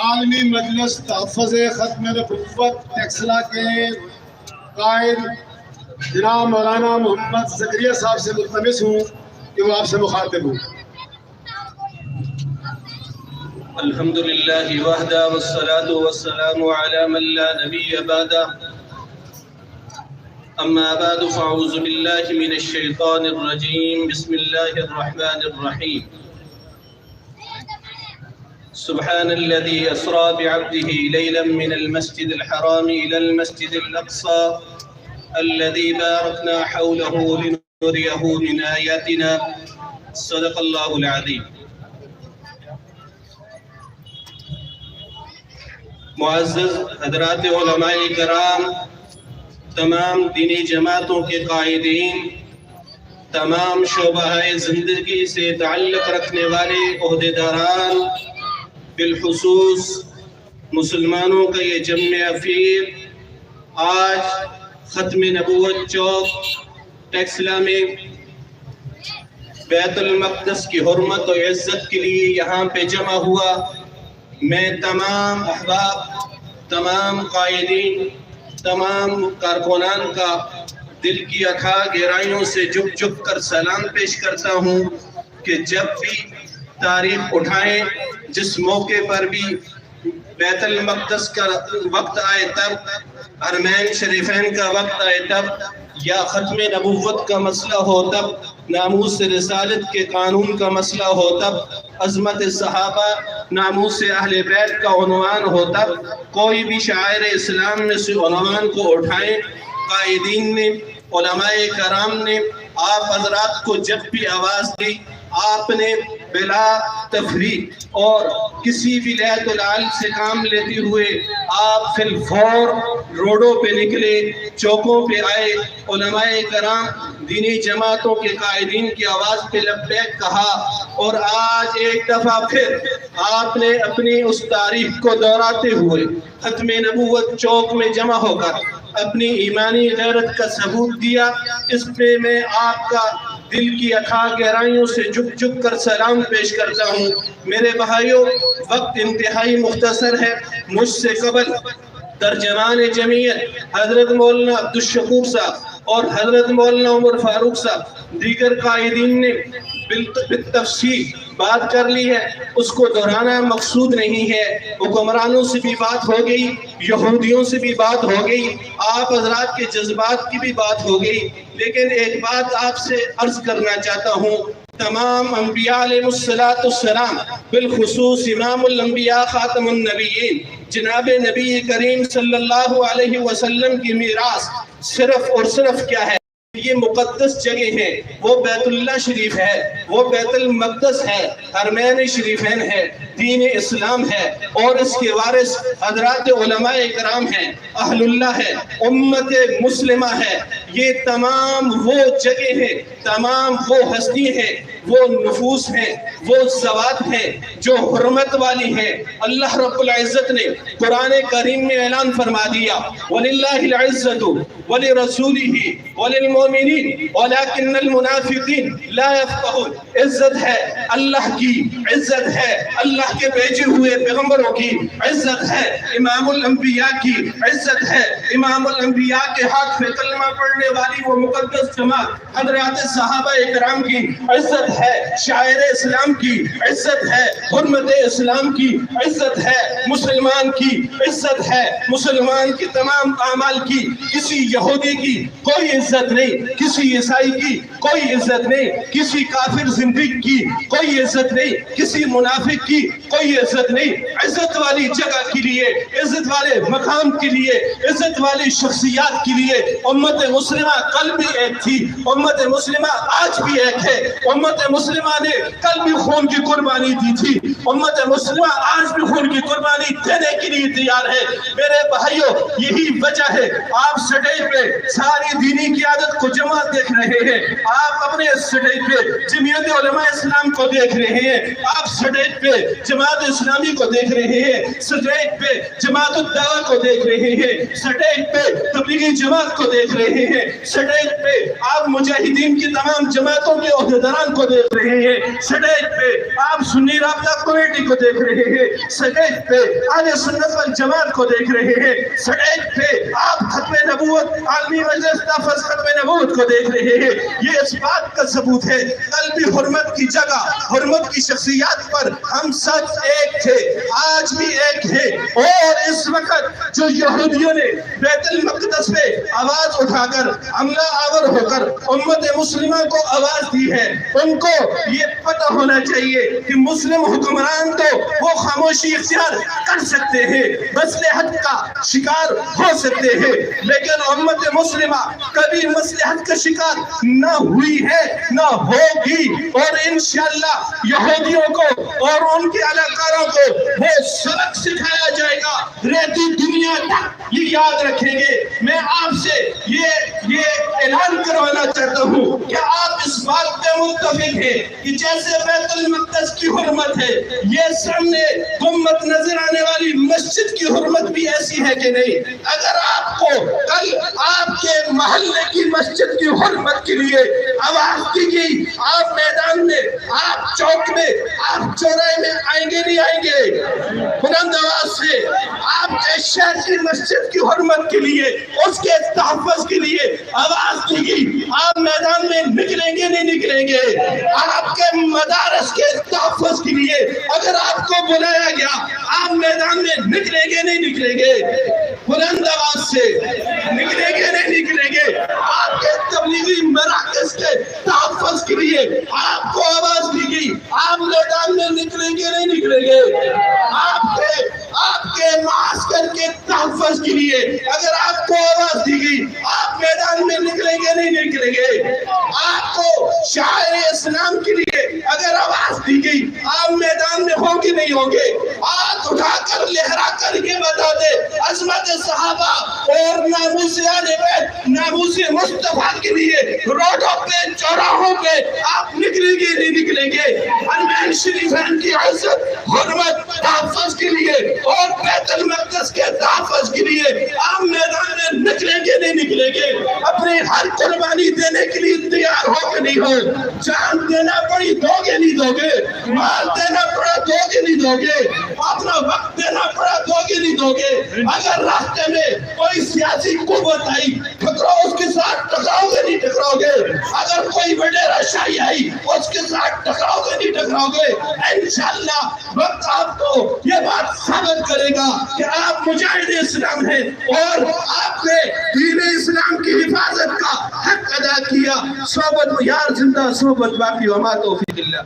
عالمی مجلس تحفظ ختم نبوت ٹیکسلا کے قائد جناب مولانا محمد زکریا صاحب سے ملتمس ہوں کہ وہ آپ سے مخاطب ہوں۔ الحمدللہ وحدہ والصلاة والسلام علی من لا نبی بعدہ، اما بعد فاعوذ باللہ من الشیطان الرجیم، بسم اللہ الرحمن الرحیم۔ سبحان الذي أسرى بعبده ليلا من المسجد الحرام إلى المسجد الأقصى الذي باركنا حوله لنريه من آياتنا، صدق الله العظيم۔ معزز حضرات علماء کرام، تمام دینی جماعتوں کے قائدین، تمام شعبہ زندگی سے تعلق رکھنے والے عہدیداران، بالخصوص مسلمانوں کا یہ جمع افیر آج ختم نبوت چوک ٹیکسلا میں بیت المقدس کی حرمت و عزت کے لیے یہاں پہ جمع ہوا، میں تمام احباب، تمام قائدین، تمام کارکنان کا دل کی اتھاہ گہرائیوں سے جھک جھک کر سلام پیش کرتا ہوں کہ جب بھی تاریخ اٹھائیں، جس موقع پر بھی بیت المقدس کا وقت آئے تب، حرمین شریفین کا وقت آئے تب، یا ختم نبوت کا مسئلہ ہو تب، ناموس رسالت کے قانون کا مسئلہ ہو تب، عظمت صحابہ، ناموس اہل بیت کا عنوان ہو تب، کوئی بھی شاعر اسلام میں سے عنوان کو اٹھائیں، قائدین نے، علماء کرام نے، آپ حضرات کو جب بھی آواز دی، آپ نے بلا تفریق اور کسی بھی لہت العال سے کام لیتے ہوئے آپ فی الفور روڈوں پہ نکلے، چوکوں پہ آئے، علماء کرام، دینی جماعتوں کے قائدین کی آواز پہ لبیک کہا، اور آج ایک دفعہ پھر آپ نے اپنی اس تاریخ کو دہراتے ہوئے ختم نبوت چوک میں جمع ہو کر اپنی ایمانی غیرت کا ثبوت دیا۔ اس پہ میں آپ کا دل کی اتھاہ گہرائیوں سے جھک جھک کر سلام پیش کرتا ہوں۔ میرے بھائیوں، وقت انتہائی مختصر ہے، مجھ سے قبل ترجمان جمعیت حضرت مولانا عبدالشکور صاحب اور حضرت مولانا عمر فاروق صاحب، دیگر قائدین نے بالتفصیل بات کر لی ہے، اس کو دہرانا مقصود نہیں ہے۔ حکمرانوں سے بھی بات ہو گئی، یہودیوں سے بھی بات ہو گئی، آپ حضرات کے جذبات کی بھی بات ہو گئی، لیکن ایک بات آپ سے عرض کرنا چاہتا ہوں، تمام انبیاء علیہ السلام، بالخصوص امام الانبیاء خاتم النبیین جناب نبی کریم صلی اللہ علیہ وسلم کی میراث صرف اور صرف کیا ہے؟ یہ مقدس جگہ ہے، وہ بیت اللہ شریف ہے، وہ بیت المقدس ہے، حرمین شریفین ہے، دین اسلام ہے، اور اس کے وارث حضرات علماء کرام ہیں، اہل اللہ ہے، امت مسلمہ ہے۔ یہ تمام وہ جگہ ہیں، تمام وہ ہستی ہیں، وہ نفوس ہیں، وہ ذوات ہیں جو حرمت والی ہیں۔ اللہ رب العزت نے قرآن کریم میں اعلان فرما دیا، وَلِلَّهِ الْعِزَّةُ وَلِرَسُولِهِ وَلِلْمُؤْمِنِينَ وَلَكِنَّ الْمُنَافِقِينَ لَا يَفْقَهُونَ۔ عزت ہے اللہ کی، عزت ہے اللہ کے بھیجے ہوئے پیغمبروں کی، عزت ہے امام الانبیاء کی، عزت ہے امام الانبیاء کے ہاتھ میں کلمہ پڑھنے والی وہ مقدس جماعت حضرات صحابہ کرام کی، عزت ہے شاعر اسلام کی، عزت ہے حرمت اسلام کی، عزت ہے مسلمان کی، عزت ہے مسلمان کی تمام اعمال کی۔ کسی یہودی کی کوئی عزت نہیں، کسی عیسائی کی کوئی عزت نہیں، کسی کافر زندگی کی کوئی عزت نہیں، کسی منافق کی کوئی عزت نہیں۔ عزت والی جگہ کے لیے، عزت والے مقام کے لیے، عزت والی شخصیات کے لیے امت مسلمہ کل بھی ایک تھی، امت مسلمہ آج بھی ایک ہے، امت مسلمہ نے کل بھی خون کی قربانی دی تھی، امت مسلمہ آج بھی خون کی قربانی دینے کے لیے تیار ہے۔ میرے بھائیوں، یہی وجہ ہے آپ سٹیج پہ ساری دینی قیادت کو جمع دیکھ رہے ہیں، آپ اپنے سٹیج پہ جمعیت علماء اسلام کو دیکھ رہے ہیں، آپ سٹیج پہ جماعت اسلامی کو دیکھ دیکھ رہے ہیں, سٹیج پہ جماعت الدعوہ کو دیکھ رہے ہیں, سٹیج پہ تبلیغی جماعت کو دیکھ رہے ہیں, سٹیج پہ آپ مجاہدین کی تمام جماعتوں کے عہدیداران کو دیکھ رہے ہیں, سٹیج پہ آپ سنی رابطہ کمیٹی کو دیکھ رہے ہیں, سٹیج پہ اہل سنت والجماعت کو دیکھ رہے ہیں, سٹیج پہ آپ ختم نبوت عالمی مجلس تحفظ ختم نبوت کو دیکھ رہے ہیں. یہ اس بات کا ثبوت ہے قلبی حرمت کی جگہ, حرمت کی شخصیات پر ہم سب ایک تھے, آج بھی ایک ہے. اور اس وقت جو یہودیوں نے بیت المقدس پہ آواز اٹھا کر حملہ آور ہو کر امت مسلمہ کو آواز دی ہے, ان کو یہ پتہ ہونا چاہیے کہ مسلم حکمران تو وہ خاموشی اختیار کر سکتے ہیں, مصلحت کا شکار ہو سکتے ہیں, لیکن امت مسلمہ کبھی مصلحت کا شکار نہ ہوئی ہے نہ ہوگی. اور انشاءاللہ یہودیوں کو اور ان کے علاقاروں کو وہ سبق سکھایا جائے گا, رہتی دنیا تک یہ یاد رکھیں گے. میں آپ سے یہ اعلان کروانا چاہتا ہوں کہ آپ اس بات پہ متفق ہیں کہ جیسے بیت المقدس کی حرمت ہے, یہ سامنے گنبد نظر آنے والی مسجد کی حرمت بھی ایسی ہے کہ نہیں. اگر آپ کو کل آپ کے محلے کی مسجد کی حرمت کے لیے آواز دی گئی, آپ میدان میں, آپ چوک میں, آپ چوراہے میں آئیں گے نہیں آئیں گے؟ بلند آواز سے آپ اس شہر کی مسجد کی حرمت کے لیے, اس کے تحفظ کے لیے آواز دی گئی, آپ میدان میں نکلیں گے نہیں نکلیں گے؟ آپ کے مدارس کے تحفظ کے لیے اگر آپ کو بلایا گیا, آپ میدان میں نکلیں گے نہیں نکلیں گے؟ بلند آواز سے نکلیں گے نہیں نکلیں گے؟ آپ کے تبلیغی مراکز کے تحفظ کے لیے آپ کو آواز دی گئی, آپ میدان میں نکلیں گے نہیں نکلیں گے؟ آپ کے معسکر کے تحفظ کے لیے اگر آپ کو آواز دی گئی, آپ میدان میں نکلیں گے نہیں نکلیں گے؟ آپ کو شاعر اسلام کے لیے اگر آواز دی گئی, آپ میدان میں ہوں گے نہیں ہوں گے؟ ہاتھ اٹھا کر لہرا کر یہ بتا دے, عظمت صحابہ اور ناموس اہل بیت, ناموس مصطفیٰ کے لیے روڈوں پہ چوراہوں پہ آپ نکلیں گے نہیں نکلیں گے؟ حرمین شریفین کی عزت حرمت تحفظ کے لیے اور بیت المقدس کے تحفظ کے لیے آپ میدان میں نکلیں گے نہیں نکلیں گے؟ اپنی ہر قربانی دینے کے لیے تیار ہو کہ نہیں ہو؟ جان دینا پڑی دو گے نہیں دو گے؟ مال دینا پڑا دو گے نہیں دو گے؟ اپنا وقت دینا پڑا دو گے نہیں دو گے؟ اگر راستے میں کوئی سیاسی قوت آئی, ٹکراؤ اس کے ساتھ ٹکراؤ گے نہیں ٹکراؤ گے؟ اگر کوئی وڈیرہ شاہی آئی, اس کے ساتھ ٹکراؤ گے نہیں ٹکراؤ گے؟ انشاءاللہ وقت آپ کو یہ بات ثابت کرے گا کہ آپ مجاہد اسلام ہیں اور آپ نے دین اسلام کی حفاظت کا حق ادا کیا. صحبت یار زندہ, صحبت باقی, وما توفیق اللہ.